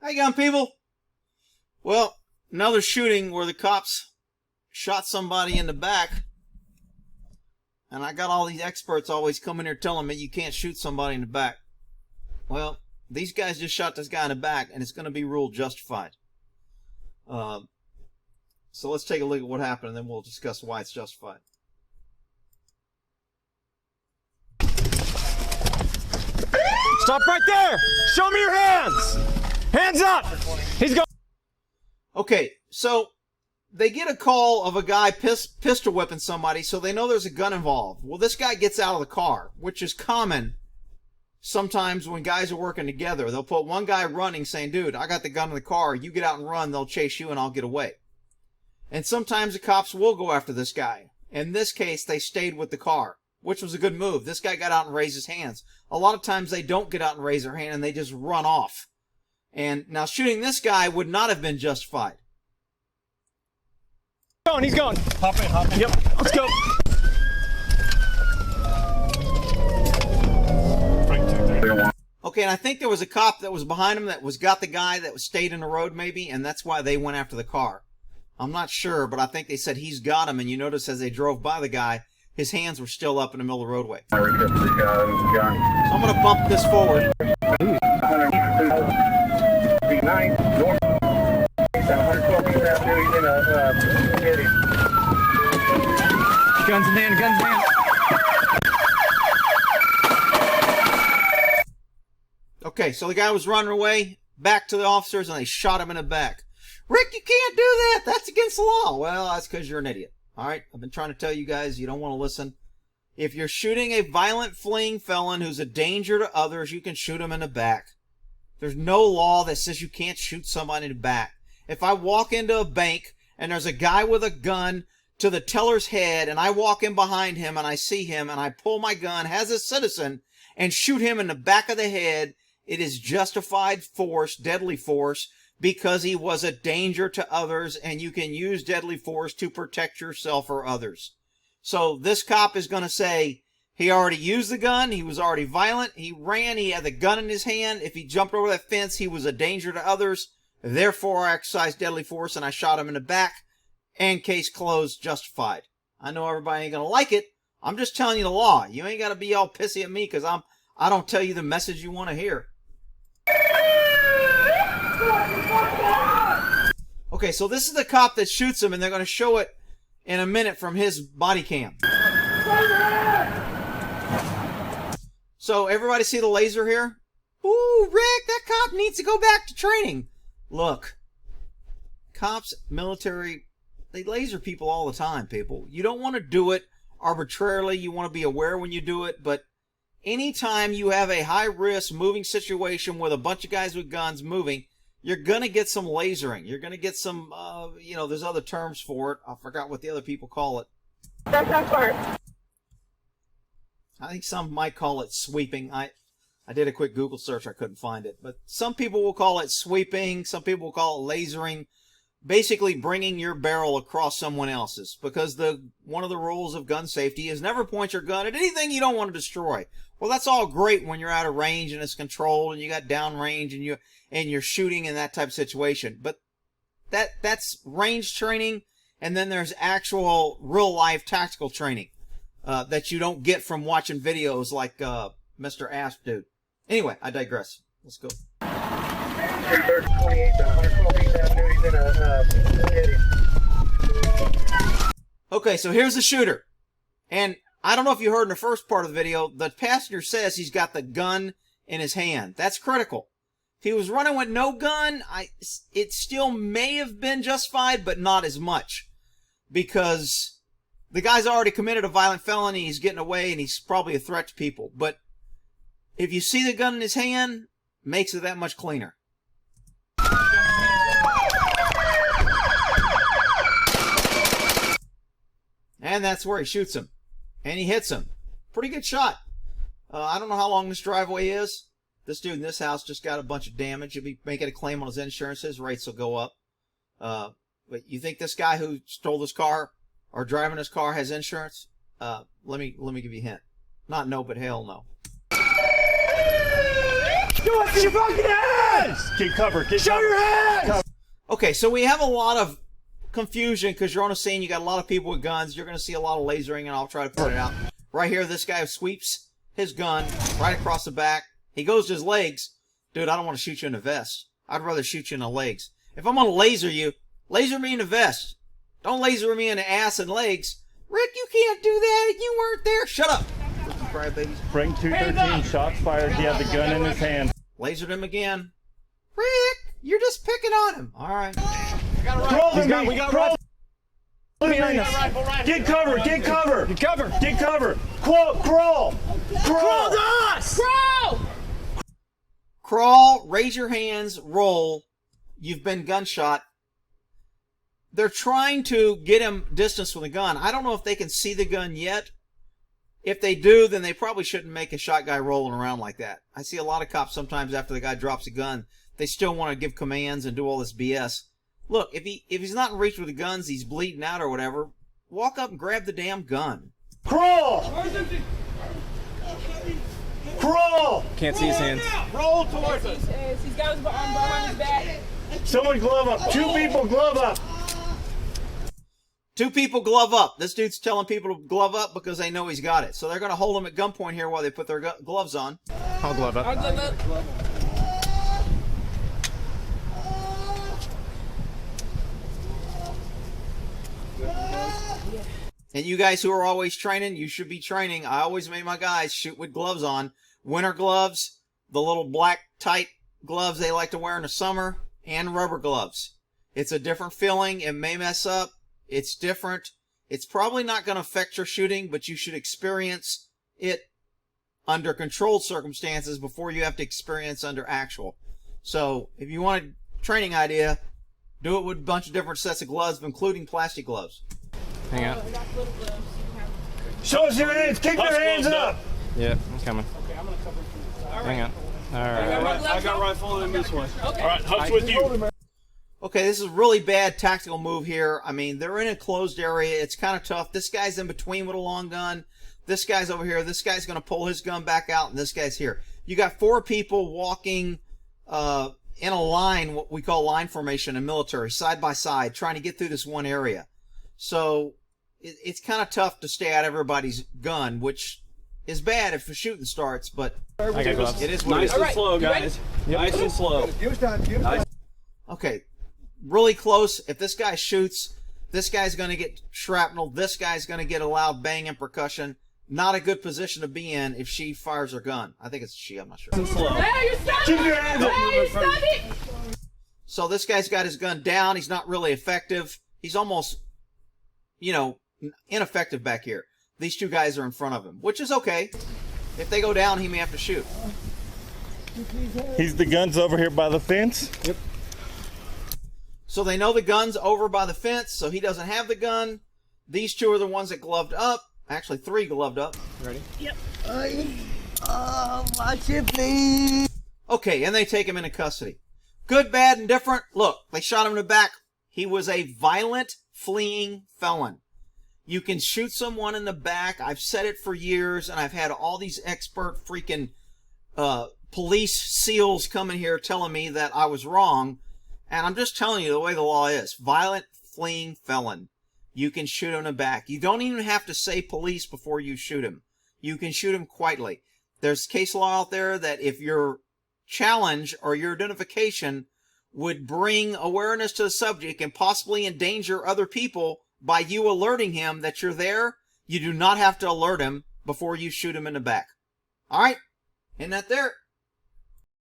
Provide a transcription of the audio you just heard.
How you going, people? Well, another shooting where the cops shot somebody in the back. And I got all these experts always coming here telling me you can't shoot somebody in the back. Well, these guys just shot this guy in the back, and it's going to be ruled justified. So let's take a look at what happened, and then we'll discuss why it's justified. Stop right there! Show me your hands! Hands up! He's going. Okay, so they get a call of a guy pistol whipping somebody, so they know there's a gun involved. Well, this guy gets out of the car, which is common sometimes when guys are working together. They'll put one guy running saying, dude, I got the gun in the car. You get out and run. They'll chase you and I'll get away. And sometimes the cops will go after this guy. In this case, they stayed with the car, which was a good move. This guy got out and raised his hands. A lot of times they don't get out and raise their hand and they just run off. And now shooting this guy would not have been justified. He's going. Hop in. Yep, let's go. Okay, and I think there was a cop that was behind him that got the guy that stayed in the road maybe, and that's why they went after the car. I'm not sure, but I think they said he's got him, and you notice as they drove by the guy, his hands were still up in the middle of the roadway. So I'm going to bump this forward. Guns in hand, guns in hand. Okay, so the guy was running away back to the officers, and they shot him in the back. Rick, you can't do that. That's against the law. Well, that's because you're an idiot. All right, I've been trying to tell you guys, you don't want to listen. If you're shooting a violent fleeing felon who's a danger to others, you can shoot him in the back. There's no law that says you can't shoot somebody in the back. If I walk into a bank and there's a guy with a gun to the teller's head and I walk in behind him and I see him and I pull my gun as a citizen and shoot him in the back of the head, it is justified force, deadly force, because he was a danger to others, and you can use deadly force to protect yourself or others. So this cop is going to say he already used the gun, he was already violent, he ran, he had the gun in his hand. If he jumped over that fence, he was a danger to others. Therefore, I exercised deadly force and I shot him in the back. And case closed, justified. I know everybody ain't going to like it. I'm just telling you the law. You ain't got to be all pissy at me because I don't tell you the message you want to hear. Okay, so this is the cop that shoots him, and they're going to show it in a minute from his body cam. So everybody see the laser here? Ooh, Rick, that cop needs to go back to training. Look, cops, military, they laser people all the time, people. You don't want to do it arbitrarily. You want to be aware when you do it, but anytime you have a high-risk moving situation with a bunch of guys with guns moving, you're going to get some lasering. You're going to get some, there's other terms for it. I forgot what the other people call it. That's that part. I think some might call it sweeping. I did a quick Google search. I couldn't find it. But some people will call it sweeping. Some people will call it lasering. Basically bringing your barrel across someone else's. Because one of the rules of gun safety is never point your gun at anything you don't want to destroy. Well, that's all great when you're out of range and it's controlled and you got downrange and you're shooting in that type of situation. But that's range training, and then there's actual real life tactical training that you don't get from watching videos like Mr. Asp dude. Anyway, I digress. Let's go. Okay, so here's the shooter. And I don't know if you heard in the first part of the video, the passenger says he's got the gun in his hand. That's critical. If he was running with no gun, it still may have been justified, but not as much. Because the guy's already committed a violent felony, he's getting away, and he's probably a threat to people. But if you see the gun in his hand, makes it that much cleaner. And that's where he shoots him. And he hits him. Pretty good shot. I don't know how long this driveway is. This dude in this house just got a bunch of damage. He'll be making a claim on his insurance. His rates will go up. But you think this guy who stole this car or driving this car has insurance? Let me give you a hint. Not no, but hell no. Do it for your fucking hands! Get covered. Get Show covered. your hands! Okay, so we have a lot of confusion because you're on a scene, you got a lot of people with guns, you're going to see a lot of lasering, and I'll try to point it out. Right here, this guy sweeps his gun right across the back. He goes to his legs. Dude, I don't want to shoot you in the vest. I'd rather shoot you in the legs. If I'm going to laser you, laser me in the vest. Don't laser me in the ass and legs. Rick, you can't do that. You weren't there. Shut up. Crybabies. Bring 213. Shots fired. He had the gun in his hand. Lasered him again. Rick, you're just picking on him. All right. Crawl. We got rifle. Get cover. Get cover. Get cover. Get cover. Crawl. Crawl to us! Bro! Crawl, raise your hands, roll. You've been gunshot. They're trying to get him distance with a gun. I don't know if they can see the gun yet. If they do, then they probably shouldn't make a shot guy rolling around like that. I see a lot of cops sometimes after the guy drops a gun, they still want to give commands and do all this BS. Look, if he's not in reach with the guns, he's bleeding out or whatever, walk up and grab the damn gun. Crawl. Crawl. Can't see his hands. Roll towards us. He's got his arm behind his back. Someone glove up. 2 people glove up. 2 people glove up. This dude's telling people to glove up because they know he's got it. So they're going to hold him at gunpoint here while they put their gloves on. I'll glove up. I'll glove up. And you guys who are always training, you should be training. I always made my guys shoot with gloves on. Winter gloves, the little black tight gloves they like to wear in the summer, and rubber gloves. It's a different feeling. It may mess up. It's different. It's probably not going to affect your shooting, but you should experience it under controlled circumstances before you have to experience under actual. So if you want a training idea, do it with a bunch of different sets of gloves, including plastic gloves. Hang on. Show us your hands. Kick their hands up. Yeah, I'm coming. Okay, I'm gonna cover you. Hang on. All right. I got rifle in this one. Okay. All right, Huck's with you. Okay, this is a really bad tactical move here. I mean, they're in a closed area. It's kind of tough. This guy's in between with a long gun. This guy's over here. This guy's going to pull his gun back out, and this guy's here. You got 4 people walking in a line, what we call line formation in military, side by side, trying to get through this one area. So it's kind of tough to stay out of everybody's gun, which is bad if the shooting starts, but I got gloves. it is what it is. Nice and slow, guys. Nice and slow. Okay, really close. If this guy shoots, this guy's going to get shrapnel. This guy's going to get a loud bang and percussion. Not a good position to be in if she fires her gun. I think it's she, I'm not sure. Hey, you stop Keep it! your hands up. Hey, you stop it! So this guy's got his gun down. He's not really effective. He's almost, ineffective back here. These 2 guys are in front of him, which is okay. If they go down, he may have to shoot. The gun's over here by the fence. Yep. So they know the gun's over by the fence, so he doesn't have the gun. These 2 are the ones that gloved up. Actually, 3 gloved up. Ready? Yep. Watch it, please. Okay, and they take him into custody. Good, bad, and different. Look, they shot him in the back. He was a violent, fleeing felon. You can shoot someone in the back. I've said it for years, and I've had all these expert freaking police SEALs coming here telling me that I was wrong. And I'm just telling you the way the law is. Violent, fleeing felon. You can shoot him in the back. You don't even have to say police before you shoot him. You can shoot him quietly. There's case law out there that if your challenge or your identification would bring awareness to the subject and possibly endanger other people by you alerting him that you're there, you do not have to alert him before you shoot him in the back. All right? Isn't that there?